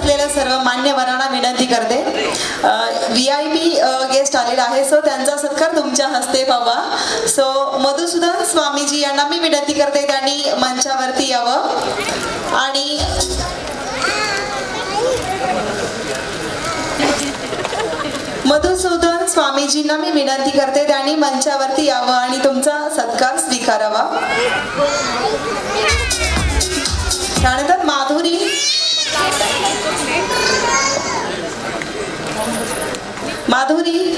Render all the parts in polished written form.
असलेल्या सर्व मान्यवरांना विनंती करते, VIP गेस्ट आलेला आहे, सो त्यांचा सत्कार तुमच्या हस्ते व्हावा. सो मधुसूदन स्वामीजी यांना मी विनंती करते त्यांनी मंचावरती यावं आणि मधुसूदन स्वामीजींना मी विनंती करते त्यांनी मंचावरती यावं आणि तुमचा सत्कार स्वीकारावा. त्यानंतर माधुरी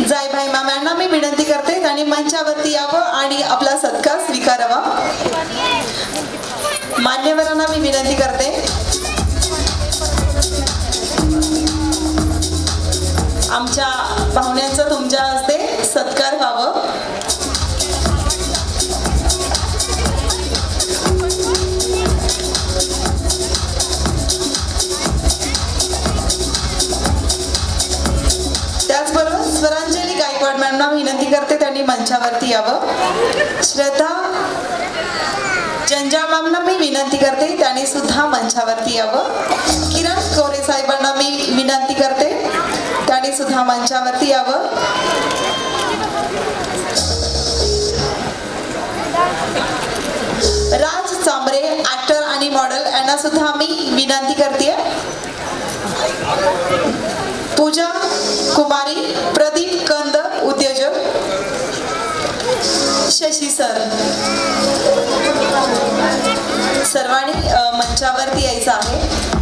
जायभाई मॅम यांना मी विनंती करते त्यांनी मंचावरती यावं आणि आपला सत्कार स्वीकारावा. मान्यवरांना मी विनंती करते आमच्या पाहुण्यांचा तुमच्या हस्ते सत्कार व्हावं. त्याचबरोबर स्वरांजली गायकवाड मॅमना विनंती करते त्यांनी मंचावरती यावं. श्रद्धा जंजाळ मॅमना मी विनंती करते त्यांनी सुद्धा मंचावरती यावं. किरण कोरे साहेबांना मी विनंती करते त्यांनी सुद्धा मंचावरती यावं. राज चांबरे ऍक्टर आणि मॉडेल यांना सुद्धा मी विनंती करते. पूजा कुमारी प्रदीप कंद उद्योजक, शशी सर, सर्वांनी मंचावरती यायचं आहे.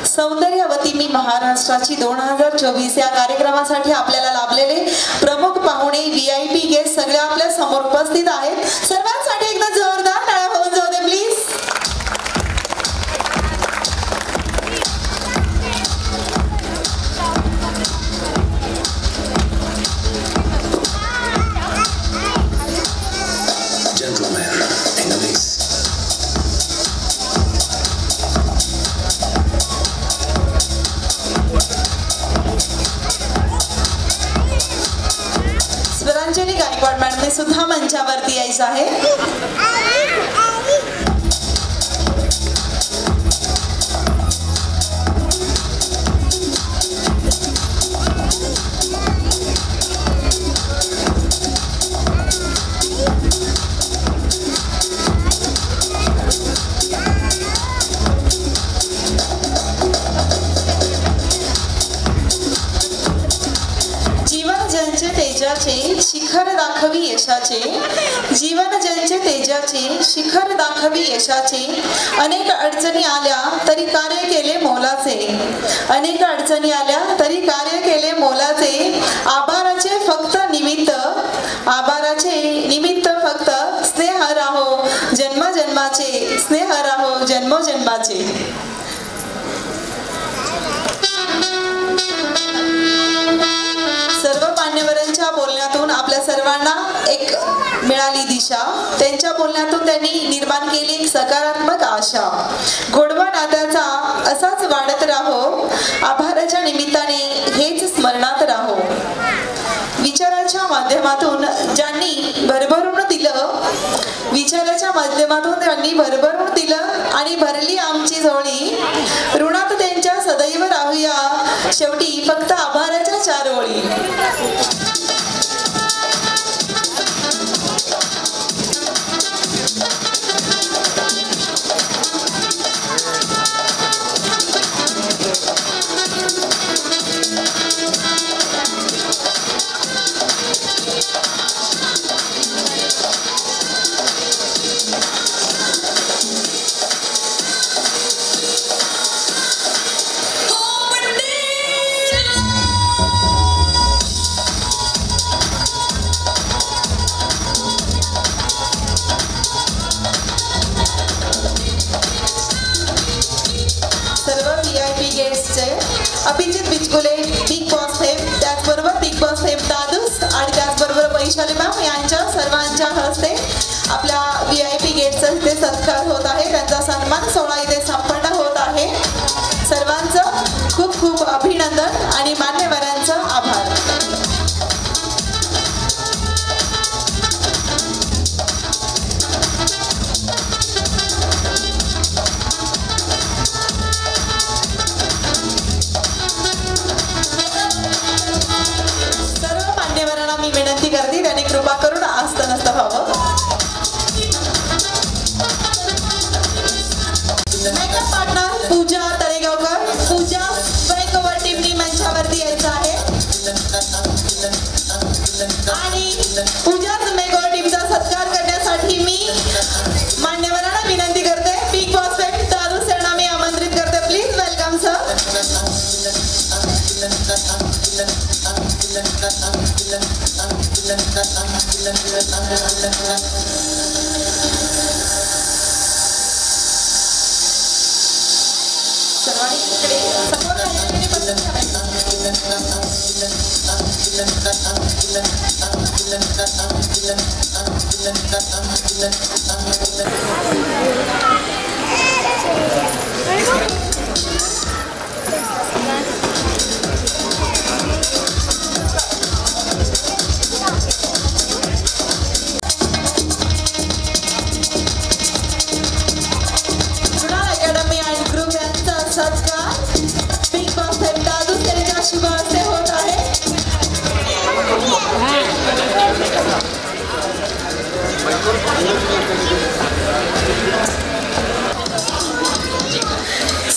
सौंदर्यवती मी महाराष्ट्राची 2024 या कार्यक्रमासाठी आपल्याला लाभलेले प्रमुख पाहुणे VIP गेस्ट सगळे आपल्या समोर उपस्थित आहेत. सर्वांसाठी एकदा जोरदार टाळ्या होऊन जाऊ दे प्लीज. स्वरांजली गायकवाड मॅडमने सुद्धा मंचावरती यायचं आहे. शिखर दाखवी यशाचे, जीवन ज्यांचे तेजाचे शिखर दाखवी यशाचे. अनेक अडचणी आल्या तरी कार्य केले मोलाचे, अनेक अडचणी आल्या तरी कार्य केले मोलाचे. आभाराचे फक्त निमित्त, आभाराचे निमित्त फक्त स्नेह राहो जन्मजन्माचे, स्नेह राहो जन्मजन्माचे. सर्व मान्यवरांच्या बोलण्यातून आपल्या सर्वांना एक मिळाली दिशा. त्यांच्या बोलण्यातून त्यांनी निर्माण केली एक सकारात्मक आशा. गोडवा नात्याचा असाच वाढत राहो, आभाराच्या निमित्ताने हेच स्मरणात राहो. विचाराच्या माध्यमातून ज्यांनी भरभरून दिलं, विचाराच्या माध्यमातून त्यांनी भरभरून दिलं आणि भरली आमची झोळी. ऋणात त्यांच्या सदैव राहूया, शेवटी फक्त आभाराच्या 4 ओळी. Abhijit Bichkule big boss fame, त्याचबरोबर बिग बॉस फेम दादूस आणि त्याचबरोबर वैशाली मॅम यांच्या सर्वांच्या हस्ते आपल्या VIP गेटचा इथे सत्कार होत आहे. त्यांचा सन्मान सोहळा इथे संपन्न होत आहे. कृपा करून आस्त नसत व्हावं. मेकअप पार्टनर पूजा तळेगावकर, पूजा स्वयंवर टीमनी मंचावरती यायचं आहे आणि पूजाच मेकअप टीमचा सत्कार करण्यासाठी मी मान्यवरांना विनंती करते. बिग बॉस फेम दादू सरांना मी आमंत्रित करते. Please welcome sir. सर्वांनी इकडे समोर आलेले बसून ठेवायचं. अकॅडमी अँड ग्रुप यांचा सत्कार बिग बॉस फेम दादू यांच्या शुभ हस्ते होत आहे.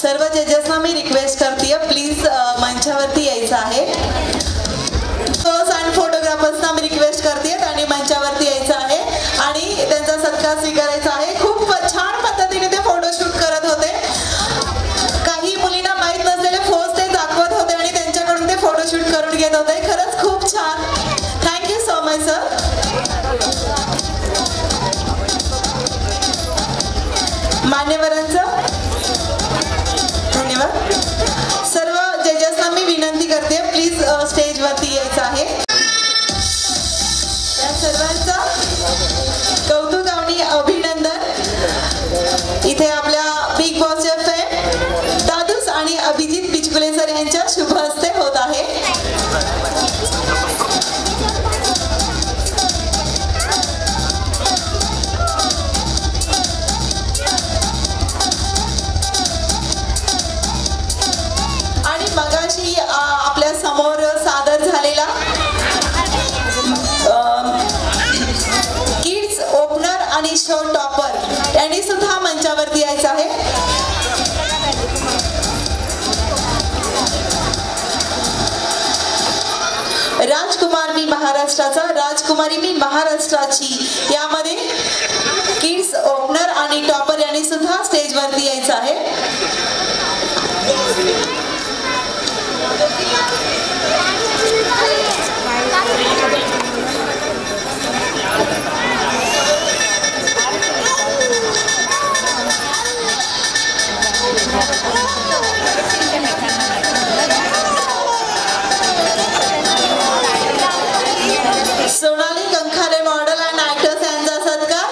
सर्व जजेसना मी रिक्वेस्ट करते प्लीज मंचावरती यायचं आहे. अँड फोटोग्राफर्सना मी रिक्वेस्ट करते आणि मंचावरती यायचं आहे आणि त्यांचा सत्कार स्वीकारायचा आहे. खूप छान पद्धतीने ते फोटोशूट करत होते. काही मुलींना माहीत नसलेले फोज ते दाखवत होते आणि त्यांच्याकडून ते फोटोशूट करून घेत होते. खरंच खूप छान. Thank you so much sir. मान्यवरांचं धन्यवाद. सर्व जजेसना मी विनंती करते प्लीज स्टेजवरती यायचं आहे. या सर्वांचा कौतुक आणि अभिनंदन. इथे आपल्या बिग बॉसचे फेम दादूस आणि अभिजित पिचकुले सर यांच्या शुभ हस्ते होत आहे. आणि मगाशी आपल्या समोर सादर झालेला किड्स ओपनर आणि शो टॉपर यांनी सुद्धा मंचावरती यायचं आहे. राजकुमार मी महाराष्ट्राचा, राजकुमारी मी महाराष्ट्राची यामध्ये किड्स ओपनर आणि टॉपर यांनी सुद्धा स्टेजवरती यायचं आहे. सोनाली कंखारे मॉडेल अँड ऍक्टर्स यांचा सत्कार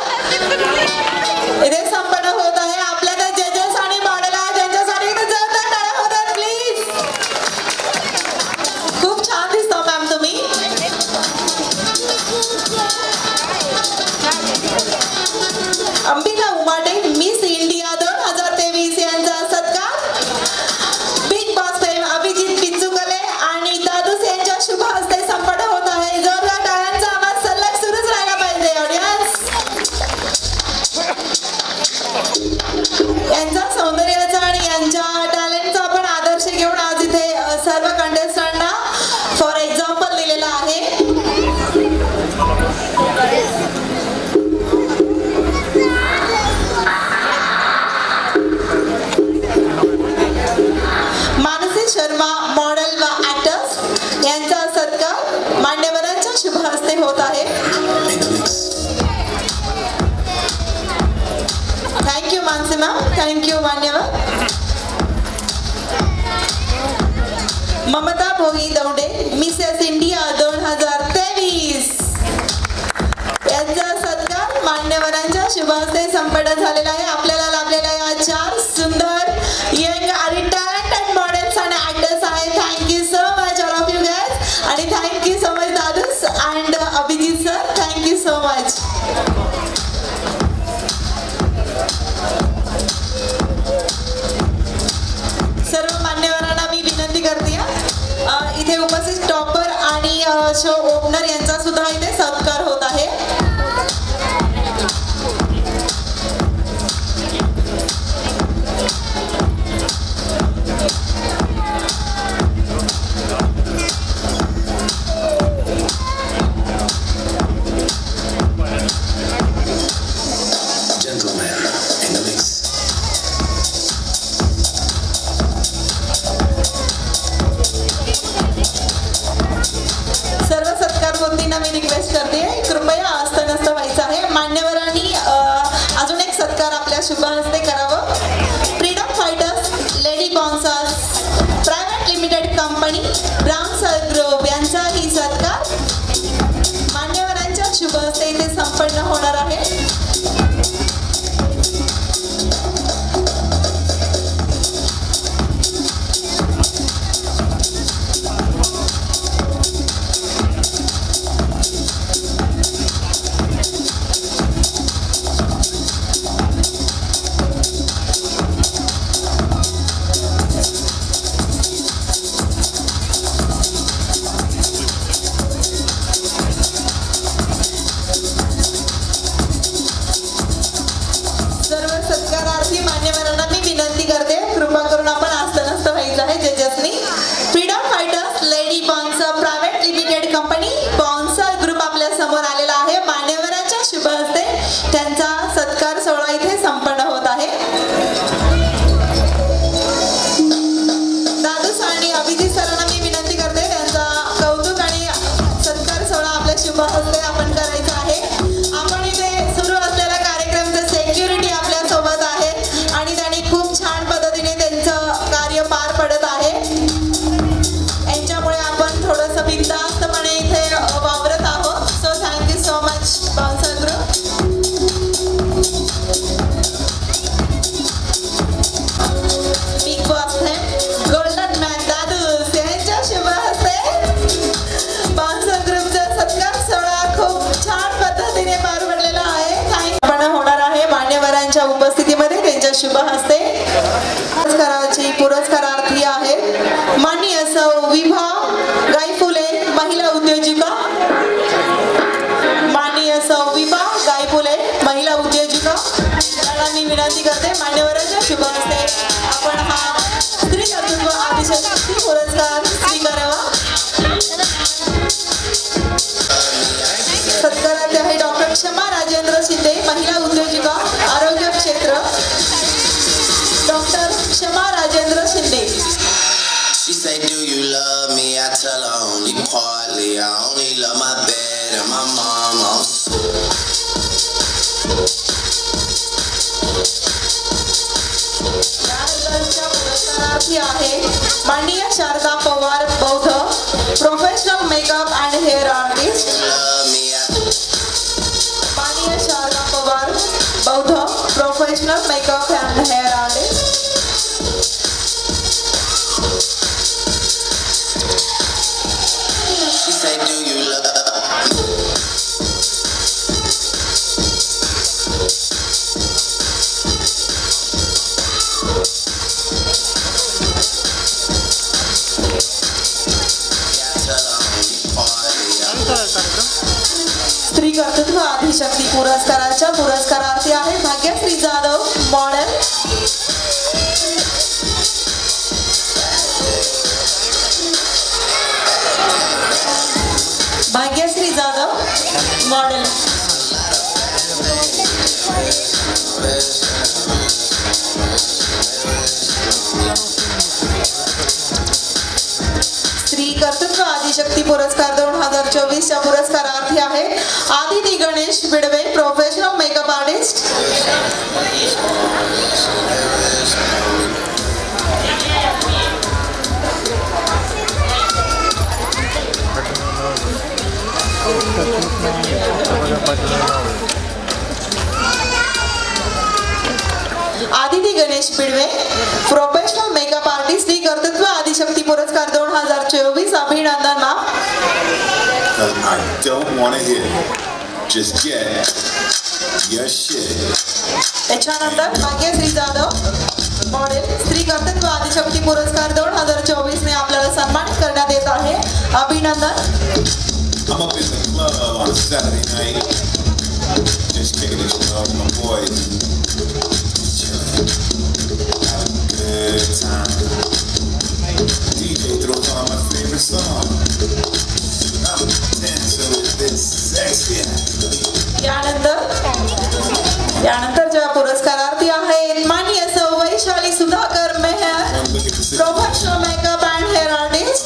इथे संपन्न होत आहे. आपल्या त्या जजेस आणि मॉडेल आहेत त्यांच्यासाठी इथे जोरदार टाळ्या होतात प्लीज. खूप छान दिसतो मॅम तुम्ही. अंबिका उमाटे मिस इंडिया 2023 यांचा सत्कार बिग बॉस फेम अभिजित पिचुकले आणि दादूस यांच्या शुभ हस्ते संपन्न होत आहे. जोरदार टाळ्यांचा आवाज सलग सुरूच राहायला पाहिजे. ऑडियन्स यांचा सौंदर्याचा आणि यांच्या टॅलेंटचा आपण आदर्श घेऊन आज इथे सर्व कंटेस्टंटना फॉर एक्झाम्पल दिलेला आहे. मानसी शर्मा मॉडेल व ऍक्टर्स यांचा सत्कार मान्यवरांच्या शुभ हस्ते होत आहे. Thank you Mansi ma'am. थँक्यू मान्यवर. ममता भोई दौंडे मिसेस इंडिया 2023 यांचा सत्कार मान्यवरांच्या शुभ हस्ते संपन्न झालेला आहे. आपल्याला लाभलेल्या या 4 सुंदर यंग आणि टॅलेंटेड मॉडेल्स आणि ऍक्टर्स आहेत. Thank you so much all of you guys आणि thank you so much Dadus and Abhijit sir. Thank you so much. सर्व मान्यवरांना मी विनंती करते इथे उपस्थित टॉपर आणि शो ओपनर यांचा सुद्धा इथे सत्कार होतो. शुभ हस्ते करावं. Freedom fighters lady bouncers private limited company Brown group यांचाही सत्कार मान्यवरांच्या शुभ हस्ते इथे संपन्न होणार आहे. शुभ हस्ते पुरस्काराची पुरस्कारार्थी आहेत माननीय सौ विभा गायफुले महिला उद्योजिका. माननीय सौ विभा गायफुले महिला उद्योजिका यांना मी विनंती करते मान्यवरांच्या शुभ हस्ते आपण हा स्त्री कर्तृत्व आदिशक्ती पुरस्कार स्वीकारावा. सत्कारार्थी आहे डॉक्टर क्षमा राजेंद्र शिंदे महिला उद्योजिका आरोग्य क्षेत्र. डॉक्टर क्षमा Rajendra Shinde. She say, do you love me? I tell her only partly. I only love my bed and my mama. पुरस्कारार्थी आहे माननीय शारदा पवार बौद्ध professional makeup and hair artist. माननीय शारदा पवार बौद्ध professional makeup and hair artist. स्त्री कर्तृत्व आदिशक्ती पुरस्काराच्या पुरस्कारार्थी आहे भाग्यश्री जाधव मॉडेल. भाग्यश्री जाधव मॉडेल. स्त्री कर्तृत्व आदिशक्ती पुरस्कार 2024 च्या पुरस्कारार्थी आहे Aditi Ganesh Bidwe professional makeup artist. Aditi Ganesh Bidwe professional makeup artist. स्त्री कर्तृत्व आदिशक्ती पुरस्कार 2024 अभिनंदन ma'am. I don't want to hear. Just get your shit. त्याच्यानंतर भाग्यश्री जाधव मॉडेल स्त्री कर्तृत्व आदिशक्ती पुरस्कार 2024 ने आपल्याला सन्मानित करण्यात येत आहे. अभिनंदन. I'm up in the club on a Saturday night, just kicking it with my boys, chilling, having a good time. DJ throws on my favorite song. I'm dancing with this sexy. यानंतरच्या पुरस्कारार्थी आहेत माननीय सौ Vaishali Sudhakar Mehar professional makeup and hair artist.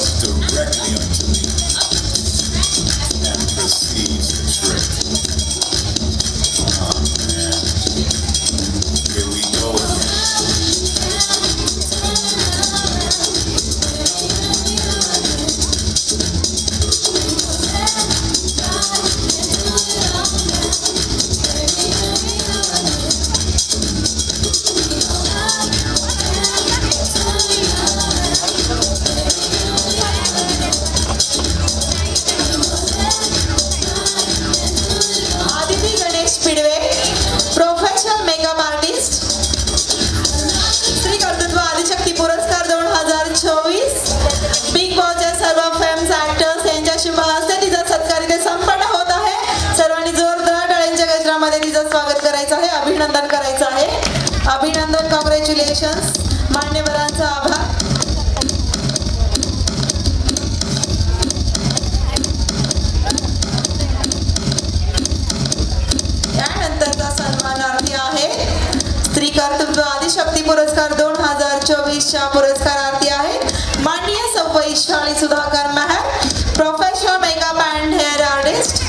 करायचं आहे, अभिनंदन करायचं आहे. अभिनंदन, कॉंग्रॅच्युलेशन्स. मान्यवरांचा आभार. यानंतरचा सन्मानार्थी आहे स्त्री कर्तृत्व आदिशक्ती पुरस्कार 2024च्या पुरस्कारार्थी आहेत माननीय सौ Vaishali Sudhakar Mehar, professional makeup and hair artist.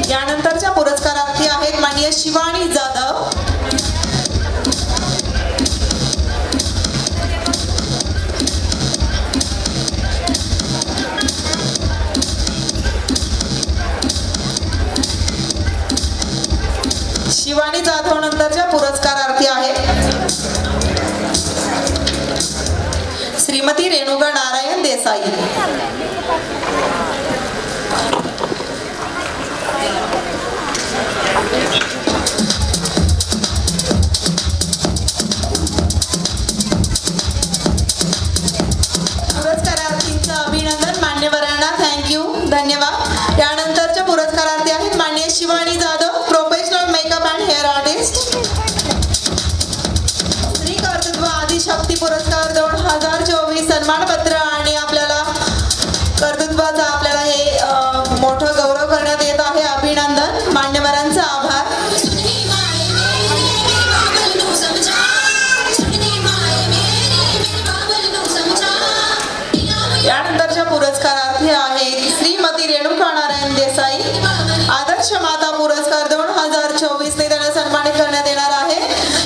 यानंतरच्या पुरस्कारार्थी आहेत माननीय शिवानी जाधव, शिवानी जाधव. नंतरच्या पुरस्कारार्थी आहेत श्रीमती रेणुका नारायण देसाई. पुरस्कारार्थींचं अभिनंदन. मान्यवरांना थँक्यू, धन्यवाद. यानंतरच्या पुरस्कारार्थी आहेत माननीय Shivani Jadhav, professional makeup and hair artist. स्त्री कर्तृत्व आदिशक्ती पुरस्कार 2024 सन्मानपत्र आणि आपल्याला कर्तृत्वाचा आपल्याला हे मोठं गौरव करण्यात येत आहे. अभिनंदन. मान्यवरांचा आभार. यानंतरच्या पुरस्कारार्थी आहेत श्रीमती रेणुका नारायण देसाई, आदर्श माता पुरस्कार 2024 ने त्यांना सन्मानित करण्यात येणार आहे.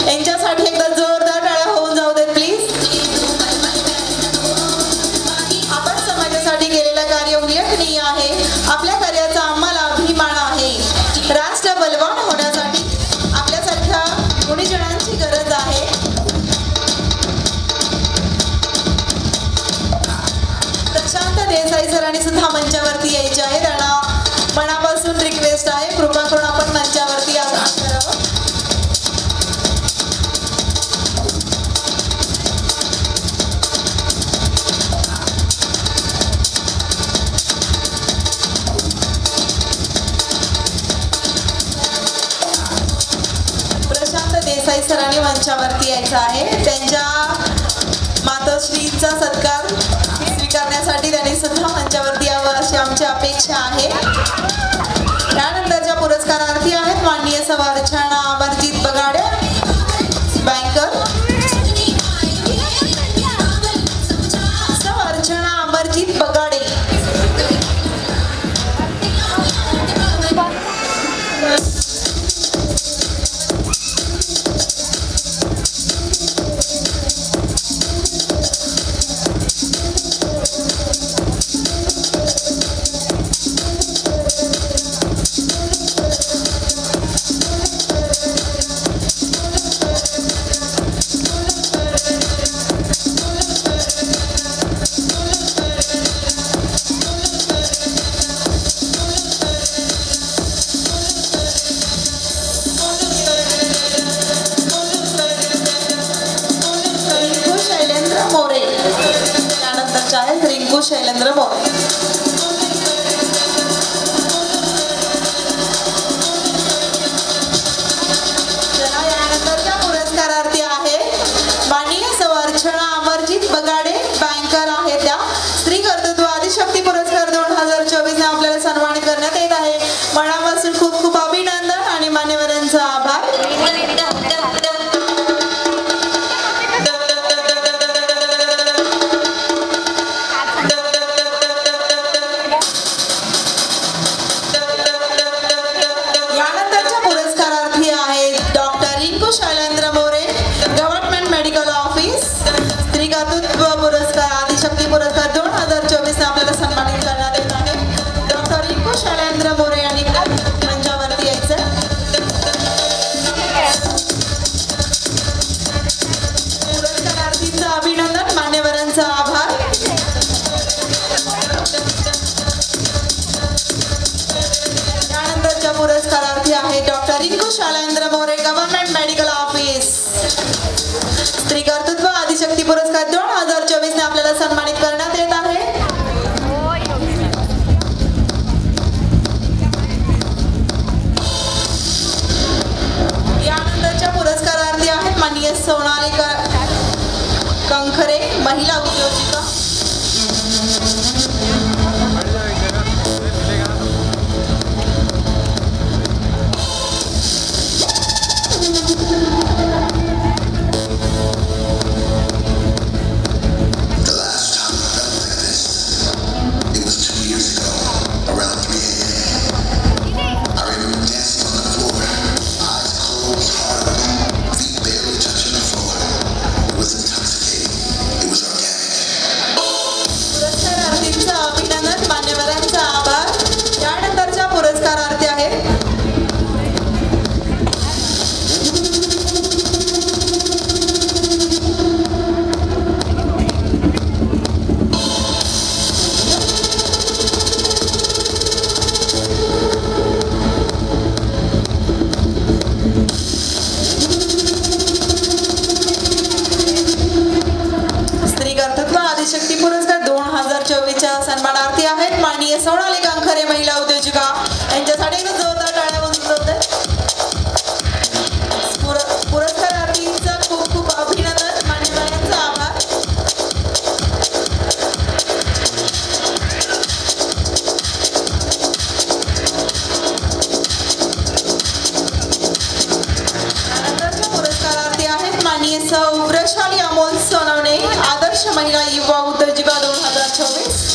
यांच्यासाठी एकदा जोरदार टाळ्या होऊन जाऊ देत प्लीज. आपण समाजासाठी केलेलं कार्य उल्लेखनीय आहे. आपल्या कार्याचा आम्हाला अभिमान आहे. राष्ट्र बलवान होण्यासाठी आपल्यासारख्या गुणीजनांची गरज आहे. प्रशांत देसाई सरांनी सुद्धा मंचावरती यायचे आहे. त्यांना मनापासून रिक्वेस्ट आहे, कृपा करून आपण मंचावरती आगमन करावं. प्रशांत देसाई सरांनी मंचावरती यायचं आहे. त्यांच्या मातोश्रीचा सत्कार स्वीकारण्यासाठी त्यांनी सुद्धा मंचावरती यावं अशी आमची अपेक्षा आहे. यानंतरच्या पुरस्कारार्थी आहेत माननीय अर्चना अमरजीत बगाडे, बँकर. अर्चना अमरजीत बगाडे. रिंकू शैलेंद्र मोरे. यानंतरच्या पुरस्कारार्थी आहे माननीय अर्चना अमरजीत बगाडे, बँकर आहे त्या. स्त्री कर्तृत्व आदिशक्ती पुरस्कार 2024 ने आपल्याला सन्मानित करण्यात येत आहे. मनापासून खूप खूप अभिनंदन आणि मान्यवरांचा आभार. Shailendra More, government medical office. स्त्री कर्तृत्व पुरस्कार आदिशक्ती पुरस्कार 2024 ने आपल्याला सन्मानित करण्यात येत आहे. डॉक्टर रिंकू शैलेंद्र मोरे यांनी मंचावरती यायचं. पुरस्कारार्थींचं अभिनंदन. मान्यवरांचा आभार. यानंतरच्या पुरस्कारार्थी आहे doctor Rinku Shailendra More, government medical office. स्त्री कर्तृत्व आदिशक्ती पुरस्कार 2024 ने आपल्याला सन्मानित करण्यात येत आहे. माननीय सोनाली गांखरे महिला उद्योजिका यांच्यासाठी एक जोरदार टाळ्या वाजवते. पुरस्कारार्थींचा खूप खूप अभिनंदन. मान्यवरांचा आभार. त्यानंतरच्या पुरस्कारार्थी आहेत माननीय सौ वृषाली अमोल सोनवणे आदर्श महिला युवा उद्योजिका 2024.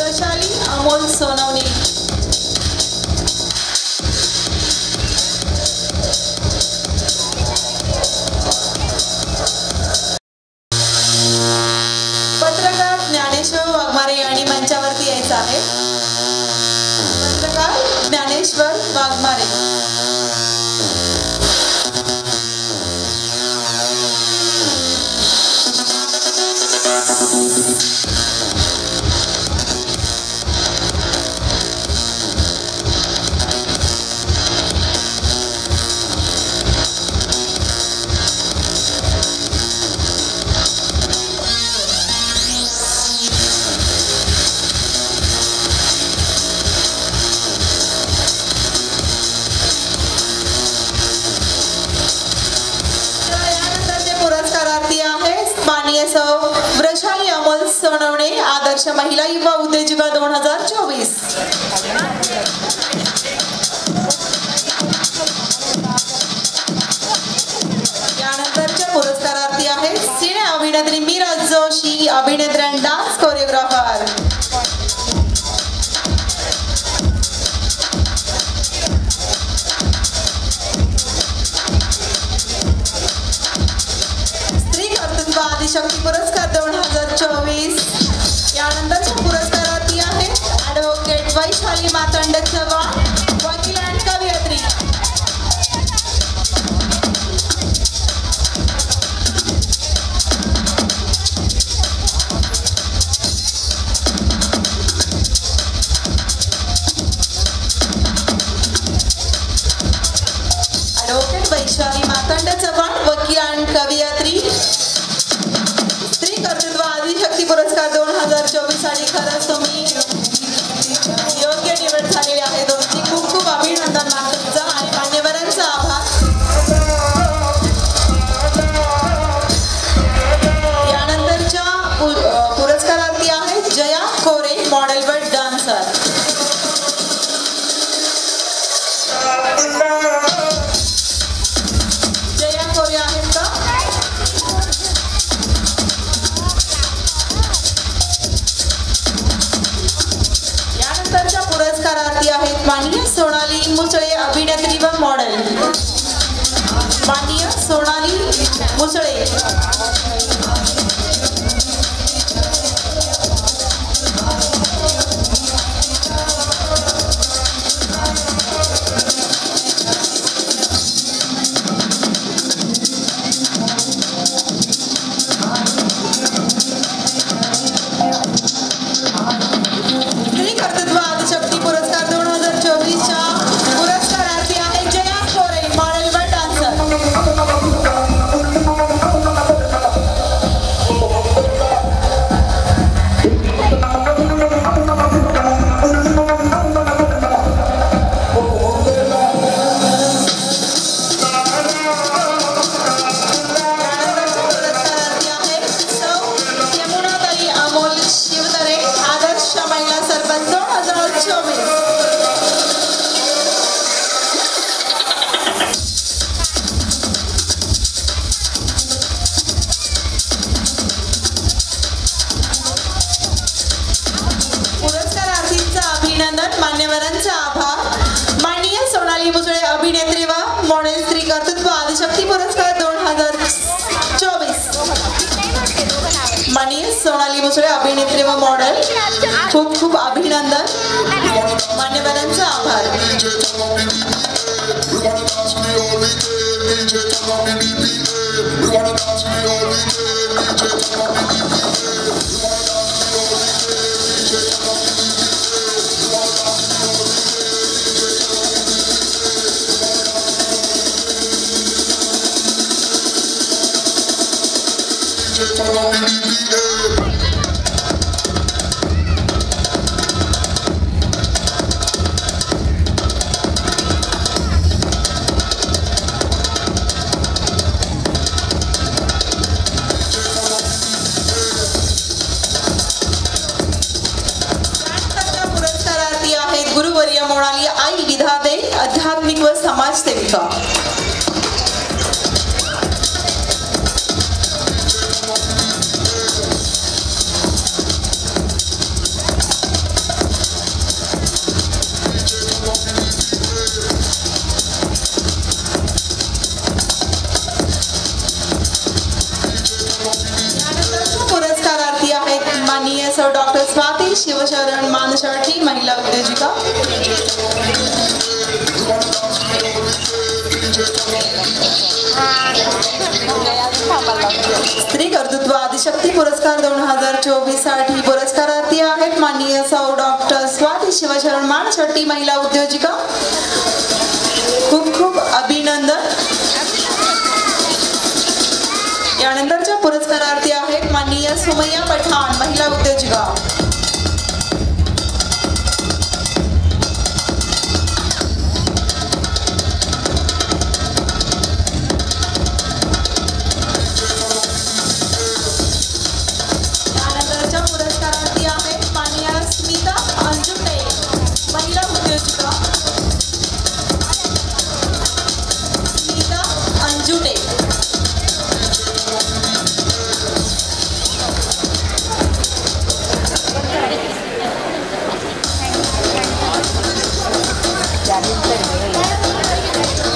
वृषाली अमोल सोनवणे. पत्रकार ज्ञानेश्वर वाघमारे यांनी मंचावरती यायचं आहे. पत्रकार ज्ञानेश्वर वाघमारे. माननीय सौ वृषाली अमोल सोनवणे आदर्श महिला युवा उद्योजिका 2024. यानंतरच्या पुरस्कारार्थी आहेत सिने अभिनेत्री मीरा जोशी अभिनेत्री आणि डान्स कोरिओग्राफर. शक्ती पुरस्कार 2024. यानंतरच्या पुरस्कारार्थी आहेत ॲडव्होकेट वैशाली मातंड चव्हाण वकील आणि कवयित्री. ॲडव्होकेट वैशाली मातंड चव्हाण वकील आणि कवयित्री. कर्तृत्व आदिशक्ती पुरस्कार 2024 साठी खरंच तुम्ही योग्य निवड झालेली आहे. तुमची खूप खूप अभिनंदन. तुमचं आणि मान्यवरांचा आभार. यानंतरच्या पुरस्कारार्थी आहेत जया कोरे मॉडेल व डान्सर. जया कोरे आहेत का? पुरस्कारार्थी आहेत माननीय सोनाली मुसळे अभिनेत्री व मॉडेल. माननीय सोनाली मुसळे. मान्यवरांचा आभार. माननीय सोनाली मुसळे अभिनेत्री व मॉडेल स्त्री कर्तृत्व आदिशक्ती पुरस्कार 2024. माननीय सोनाली मुसळे अभिनेत्री व मॉडेल खूप खूप अभिनंदन. मान्यवरांचा आभार. गुरुवर्य मोनाली आई विधाते आध्यात्मिक व समाज सेविका. पुरस्कारार्थी आहेत माननीय सर डॉक्टर स्वाती शिवशरण मानशर्टी महिला उद्योजिका. स्त्री कर्तृत्व आदिशक्ती पुरस्कार 2024 साठी पुरस्कारार्थी आहेत माननीय सौ डॉक्टर स्वाती शिवशरण मानशर्टी महिला उद्योजिका. खूप खूप अभिनंदन. यानंतरच्या पुरस्कारार्थी आहेत माननीय सुमैया पठाण महिला उद्योजिका. यानंतरच्या पुरस्कारार्थी आहेत माननीय स्मिता अंजुटे महिला उद्योजिका. स्मिता अंजुटे.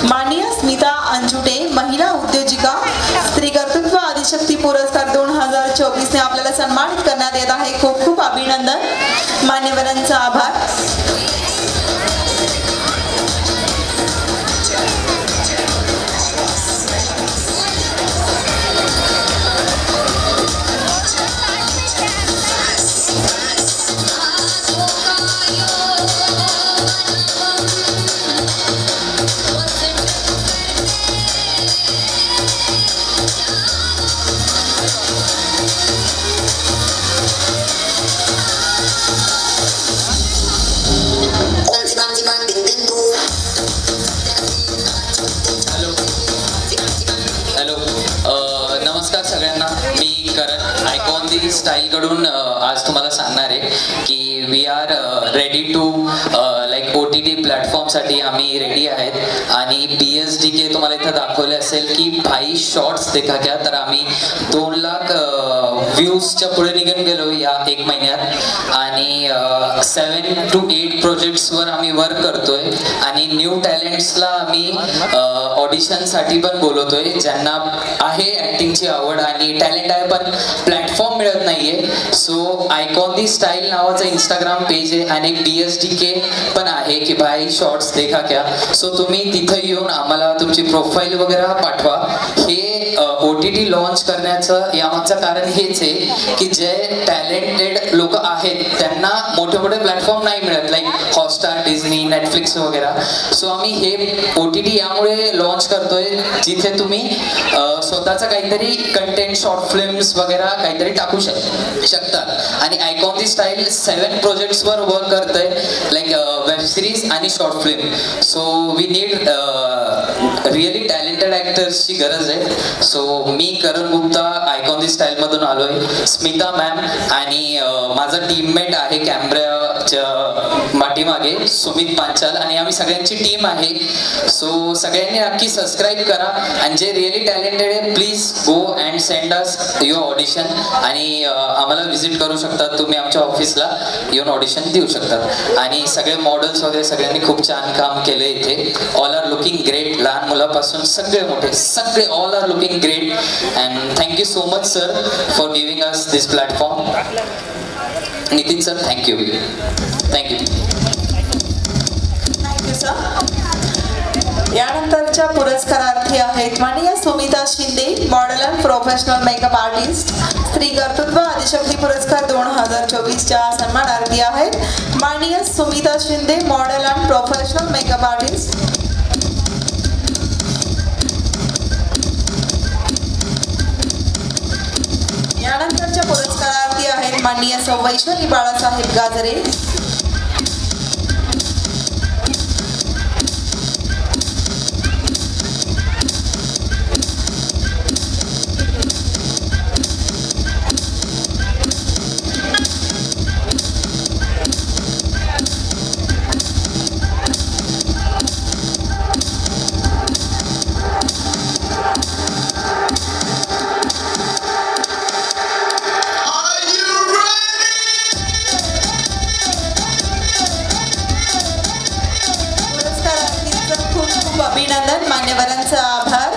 माननीय स्मिता अंजुटे महिला उद्योजिका स्त्री कर्तृत्व आदिशक्ती पुरस्कार 2024 ने आपल्याला सन्मानित करण्यात येत आहे. खूप खूप अभिनंदन. मान्यवरांचा आभार. नमस्कार सगळ्यांना. मी करण आयकॉन दी स्टाईल कडून आज तुम्हाला सांगणार आहे की we are ready to like OTT प्लॅटफॉर्मसाठी आम्ही रेडी आहेत. आणि BSDK तुम्हाला इथं दाखवले असेल की भाई शॉर्ट्स देखा क्या, तर आम्ही 2 लाख व्ह्यूजच्या पुढे निघून गेलो या 1 महिन्यात. आणि 7 to 8 प्रोजेक्ट्सवर आम्ही वर्क करतोय. आणि न्यू टॅलेंट्सला आम्ही ऑडिशनसाठी पण बोलवतोय ज्यांना आहे ऍक्टिंगची आवड आणि टॅलेंट आहे पण प्लॅटफॉर्म मिळत नाहीये. सो आयकॉन दी स्टाईल नावाचं इंस्टाग्राम पेज आहे आणि BSDK पण आहे की भाई शॉर्ट्स देखा क्या. सो तुम्ही तिथं येऊन आम्हाला तुमची प्रोफाईल वगैरे पाठवा. हे OTT लॉन्च करण्याचं यामागचं कारण हेच आहे की जे टॅलेंटेड लोक आहेत त्यांना मोठे मोठे प्लॅटफॉर्म नाही मिळत लाईक हॉटस्टार, डिझनी, नेटफ्लिक्स वगैरे. सो आम्ही हे OTT यामुळे लॉन्च करतोय जिथे तुम्ही स्वतःचं काहीतरी कंटेंट, शॉर्ट फिल्म्स वगैरे काहीतरी टाकू शकतात. आणि आयकॉन दी स्टाईल 7 प्रोजेक्ट्सवर वर्क करतोय लाईक वेब सिरीज आणि short film. So we need really talented ॲक्टर्सची गरज आहे. सो मी Karan Gupta icon the style मधून आलोय. स्मिता मॅम आणि माझा टीममेट आहे कॅमेराच्या पाठीमागे सुमित पांचाल आणि आम्ही सगळ्यांची टीम आहे. सो सगळ्यांनी नक्की सबस्क्राईब करा आणि जे रिअली टॅलेंटेड आहे please go and send us your audition. आणि आम्हाला व्हिजिट करू शकतात तुम्ही, आमच्या ऑफिसला येऊन ऑडिशन देऊ शकतात. आणि सगळे मॉडेल्स वगैरे सगळ्यांनी खूप छान काम केले इथे. All are looking great. लहान मुलापासून सगळे मोठे सगळे all are looking great. And thank you so much sir for giving us this platform. Nitin sir thank you. Thank you. Thank you sir. यानंतरच्या पुरस्कारार्थी आहेत माननीय Sumita Shinde model and professional makeup artist स्त्री कर्तृत्व आदिशक्ती पुरस्कार 2024च्या सन्मानार्थी आहेत माननीय Sumita Shinde model and professional makeup artist. माननीय सौ वैशाली बाळासाहेब गाजरे. अभिनंदन. मान्यवरांचा आभार.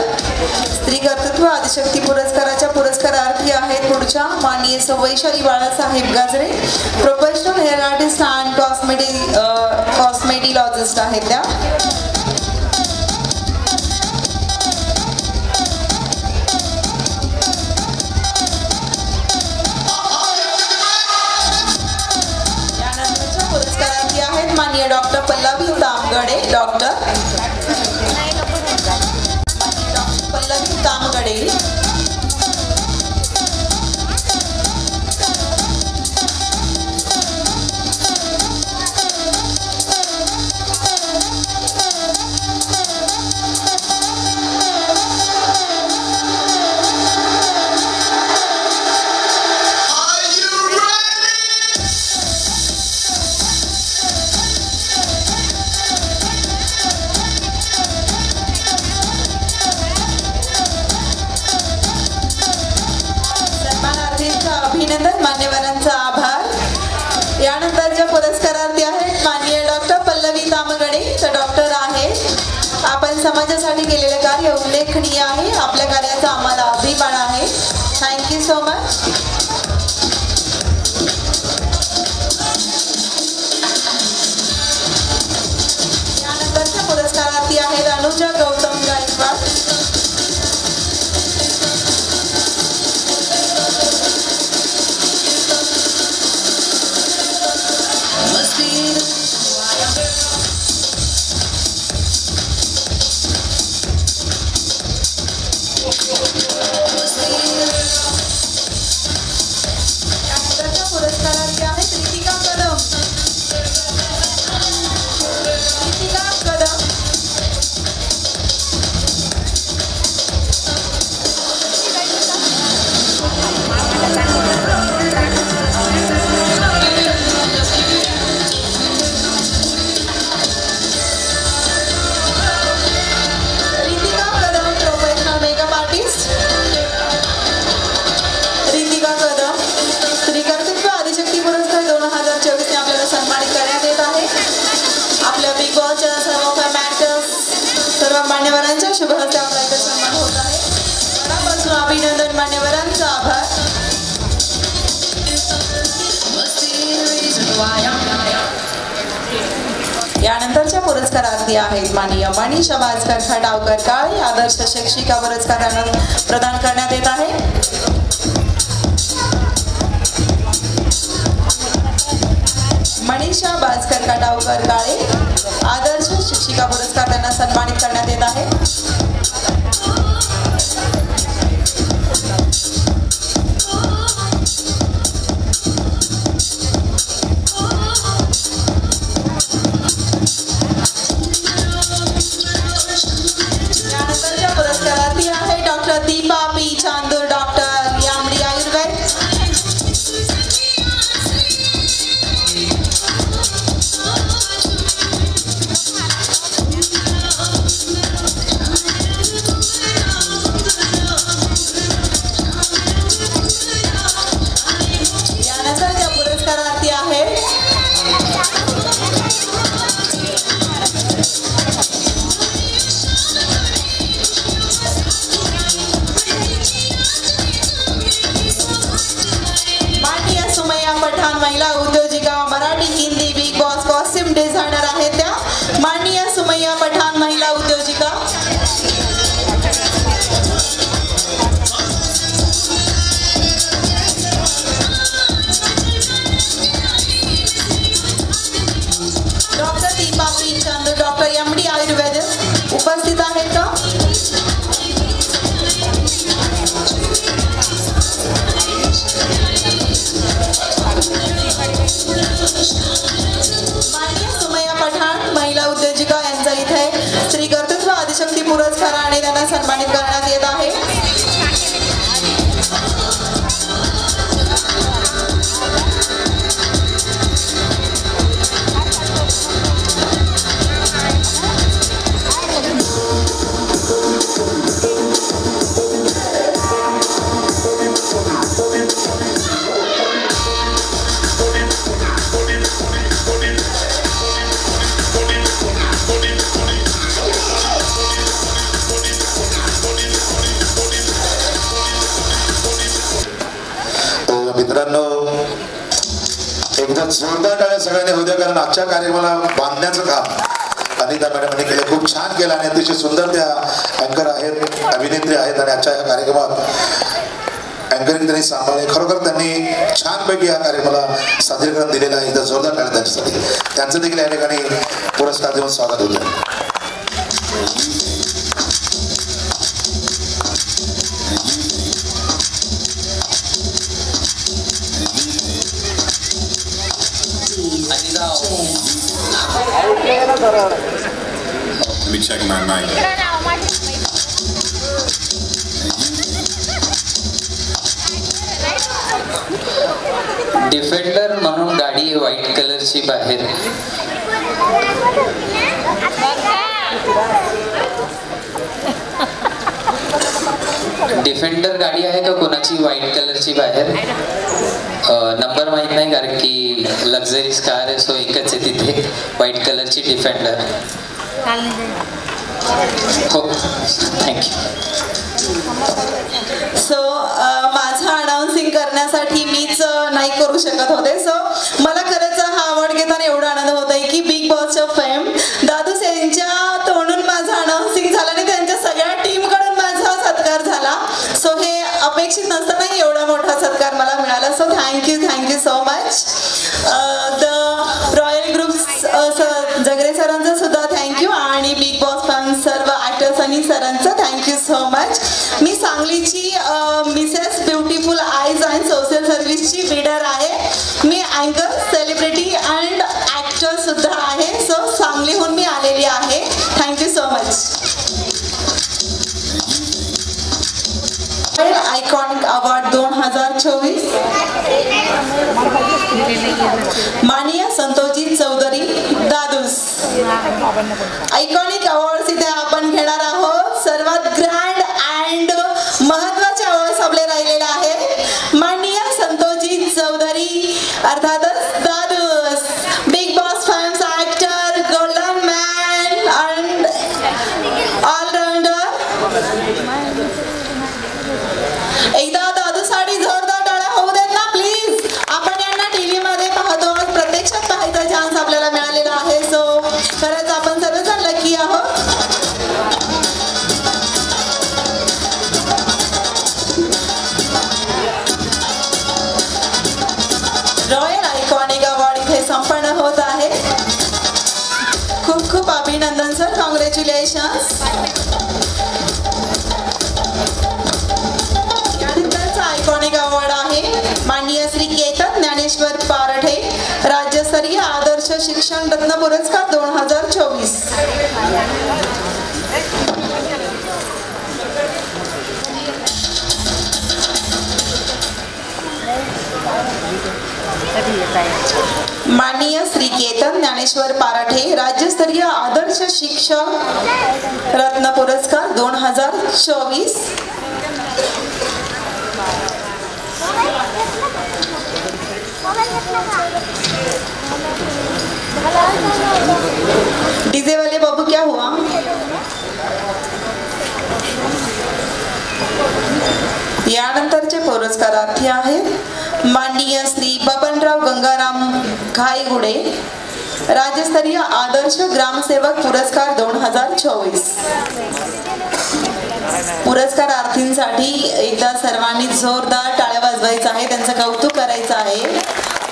स्त्री कर्तृत्व आदिशक्ती पुरस्काराच्या पुरस्कारार्थी आहेत पुढच्या माननीय सौ वैशाली बाळासाहेब गाजरे. प्रोफेशनल हेअर आर्टिस्ट अँड कॉस्मेटिलॉजिस्ट आहेत त्या. यानंतरच्या पुरस्कारार्थी आहेत माननीय डॉक्टर पल्लवी तामगडे. डॉक्टर पल्लवी तामगडे. अभिनंदन. मान्यवरांचा आभार. यानंतरच्या पुरस्कारार्थी आहेत माननीय डॉक्टर पल्लवी तामगडे. तर डॉक्टर आहेत. आपण समाजासाठी केलेले कार्य उल्लेखनीय आहे. आपल्या कार्याचा आम्हाला अभिमान आहे. Thank you so much. यानंतरच्या पुरस्कारार्थी आहेत अनुजा गौतम गायकवाड. पुरस्कारार्थी आहेत Ritika Kadam. Ritika Kadam. Ritika Kadam professional makeup artist. Ritika Kadam स्त्री कर्तृत्व आदिशक्ती पुरस्कार 2024 ने आपल्याला सन्मानित करण्यात येत आहे. आपल्या बिग बॉसच्या सर्व फॅमॅक्टर्स सर्व मान्यवरांच्या शुभ हस्ते आपला इथे सन्मान होत आहे. मनापासून अभिनंदन. मान्यवरांचा आभार. यानंतरच्या पुरस्कारार्थी आहेत माननीय मनीषा भास्कर खटावकर काळे. आदर्श शिक्षिका पुरस्कार प्रदान करण्यात येत आहे. मनीषा भास्कर खटावकर काळे आदर्श शिक्षिका पुरस्कार त्यांना सन्मानित करण्यात येत आहे. यानंतरच्या पुरस्कारार्थी आहे doctor Deepa P Chandur. Doctor यामडी आयुर्वेद. पुष्पगुच्छाने त्यांना सन्मानित करण्यात येत आहे. मित्रांनो, एकदा जोरदार टाळ्या सगळ्यांनी होऊ द्या, कारण आजच्या कार्यक्रमाला बांधण्याचं काम अनिता मॅडमने केलं, खूप छान केलं आणि अतिशय सुंदर त्या अँकर आहेत, अभिनेत्री आहेत आणि आजच्या या कार्यक्रमात अँकरिंग त्यांनी सांभाळले. खरोखर त्यांनी छानपैकी या कार्यक्रमाला सादरीकरण दिलेलं आहे. एकदा जोरदार टाळ्या त्यांच्यासाठी. त्यांचं देखील या ठिकाणी पुरस्कार देऊन स्वागत होतं. Let me check my mic. Defender म्हणून गाडी व्हाईट कलरची बाहेर. डिफेंडर गाडी आहे का कोणाची व्हाईट कलरची बाहेर? नंबर माहित नाही, कारण की लक्झरीज कार आहे, सो एकच आहे तिथे व्हाईट कलरची डिफेंडर. हो, थँक्यू. सो माझं अनाउन्सिंग करण्यासाठी मीच नाही करू शकत होते. सो मला खरंच हा अवॉर्ड घेताना एवढा आनंद होत आहे की बिग बॉस ऑफ फेम दादू यांच्या तोंडून माझं अनाउन्सिंग झालं आणि त्यांच्या सगळ्या टीमकडून माझा सत्कार झाला. सो हे अपेक्षित नसतानाही एवढा मोठा सत्कार मला मिळाला. So thank you so much. The Royal Group Jagre सरांचं सुद्धा थँक्यू आणि बिग बॉस फॅन सर्व ॲक्टर्स आणि सरांचं थँक्यू सो मच. मी सांगलीची Mrs beautiful eyes and social सर्व्हिसची लीडर आहे. मी अँकर, सेलिब्रिटी अँड ॲक्टर सुद्धा आहे. सो सांगलीहून मी आलेली आहे. Thank you so much. Iconic award 2024 माननीय संतोषजी चौधरी दादूस. आयकॉनिक अवॉर्ड्स इथे आपण घेणार आहोत. सर्वात ग्रँड अँड महत्वाचे अवॉर्ड्स आपले राहिलेले आहे. माननीय संतोषजी चौधरी अर्थातच Dadus, Bigg Boss fans actor, golden man and allrounder. एकदा दादूसाठी जोरदार टाळ्या होऊ देत ना प्लीज. आपण यांना टीव्ही मध्ये पाहतो, प्रत्यक्षात पाहायचा चान्स आपल्याला मिळालेला आहे. सो खरंच आपण सर्वजण लकी आहोत. रॉयल आयकॉनिक अवॉर्ड इथे संपन्न होत आहे. खूप खूप अभिनंदन सर, कॉंग्रॅच्युलेशन्स. आयकॉनिक अवॉर्ड आहे माननीय श्री केतन ज्ञानेश्वर पारठे राज्यस्तरीय आदर्श शिक्षण रत्न पुरस्कार 2024. माननीय श्री केतन ज्ञानेश्वर पारठे राज्यस्तरीय आदर्श शिक्षक रत्न पुरस्कार 2024. डीजे वाले बाबू क्या हुआ? यानंतरचे पुरस्कारार्थी आहेत माननीय श्री बबनराव गंगाराम घाईगुडे राज्यस्तरीय आदर्श ग्रामसेवक पुरस्कार 2024. पुरस्कारार्थींसाठी एकदा सर्वांनी जोरदार टाळ्या वाजवायचा आहे, त्यांचं कौतुक करायचं आहे.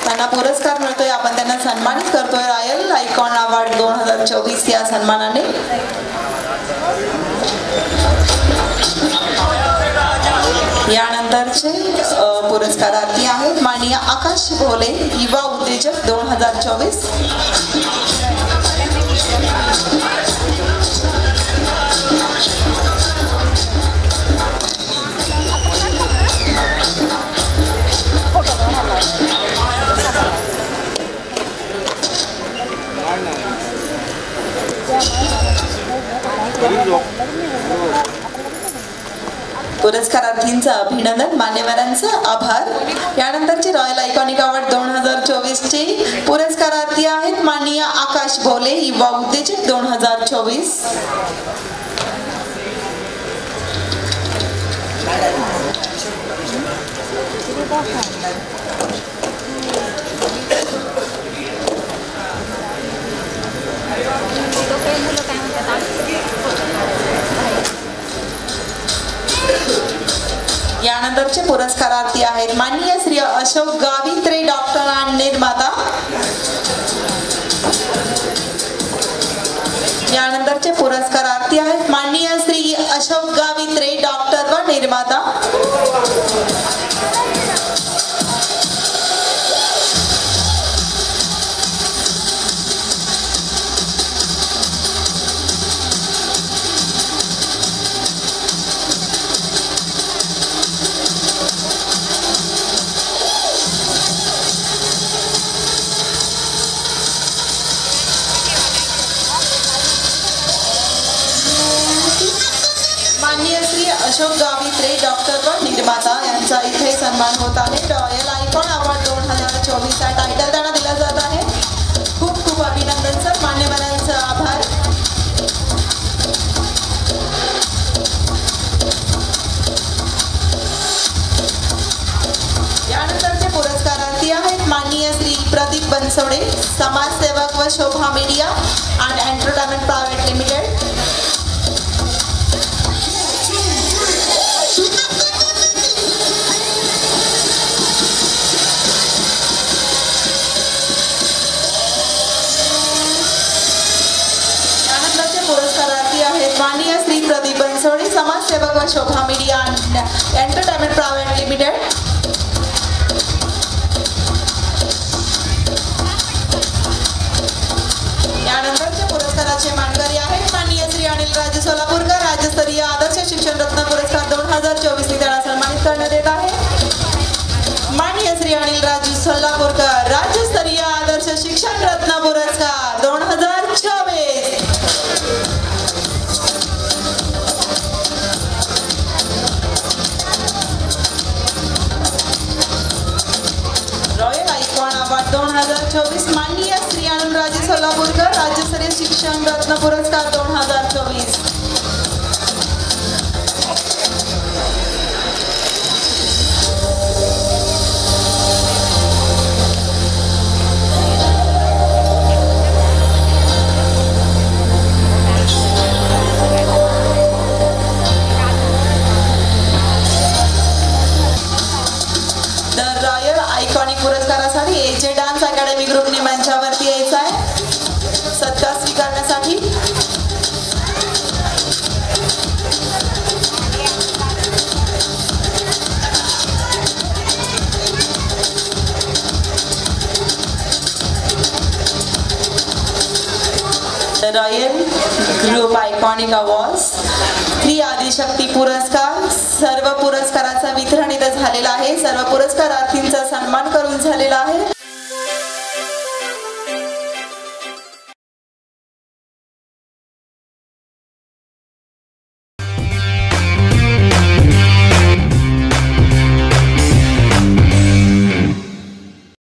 त्यांना पुरस्कार मिळतोय, आपण त्यांना सन्मानित करतोय रॉयल आयकॉन अवॉर्ड 2024 या सन्मानाने. यानंतरचे पुरस्कारार्थी आहेत माननीय आकाश भोले युवा उद्योजक 2024. पुरस्कारार्थींचं अभिनंदन, मान्यवरांचं आभार. यानंतरचे रॉयल आयकॉनिक अवॉर्ड 2024 चे पुरस्कारार्थी आहेत माननीय आकाश भोले, युवा उद्योजक 2024. यानंतरचे पुरस्कारार्थी आहेत माननीय श्री अशोक गावित्रे, डॉक्टर आणि निर्माता. यानंतरचे पुरस्कारार्थी आहेत माननीय श्री अशोक गावित्रे, डॉक्टर व निर्माता. माननीय श्री अशोक गावित्रे, डॉक्टर व निर्माता यांचा इथे सन्मान होत आहे. रॉयल आयकॉन अवॉर्ड 2024 चा टायटल त्यांना दिला जात आहे. खूप खूप अभिनंदन सर, मान्यवरांचं आभार. यानंतरचे पुरस्कारार्थी आहेत माननीय श्री प्रदीप बनसोडे, समाजसेवक व Shobha media and entertainment private limited. माननीय श्री प्रदीप बनसोडे, समाजसेवक व Shobha media and entertainment private limited. यानंतरच्या पुरस्काराचे मानकरी आहेत माननीय श्री अनिल राजू सोलापूरकर, राज्यस्तरीय आदर्श शिक्षण रत्न पुरस्कार 2024 ने त्यांना सन्मानित करण्यात येत आहे. माननीय श्री अनिल राजू सोलापूरकर, राज्यस्तरीय आदर्श शिक्षण रत्न पुरस्कार 2024. रॉयल आयकॉन अवॉर्ड 2024 माननीय श्री आनंदराजे सोलापूरकर, राज्यस्तरीय शिक्षण रत्न पुरस्कार 2024. पुरस्कारासाठी एजे डान्स अकॅडमी ग्रुपने मंचावरती यायचं आहे सत्कार स्वीकारण्यासाठी. रॉयल ग्रुप आयकॉनिक अवॉर्ड, स्त्री आदिशक्ती पुरस्कार, सर्व पुरस्काराचं वितरण इथं झालेलं आहे. सर्व पुरस्कारार्थींचा सन्मान करून झालेला आहे.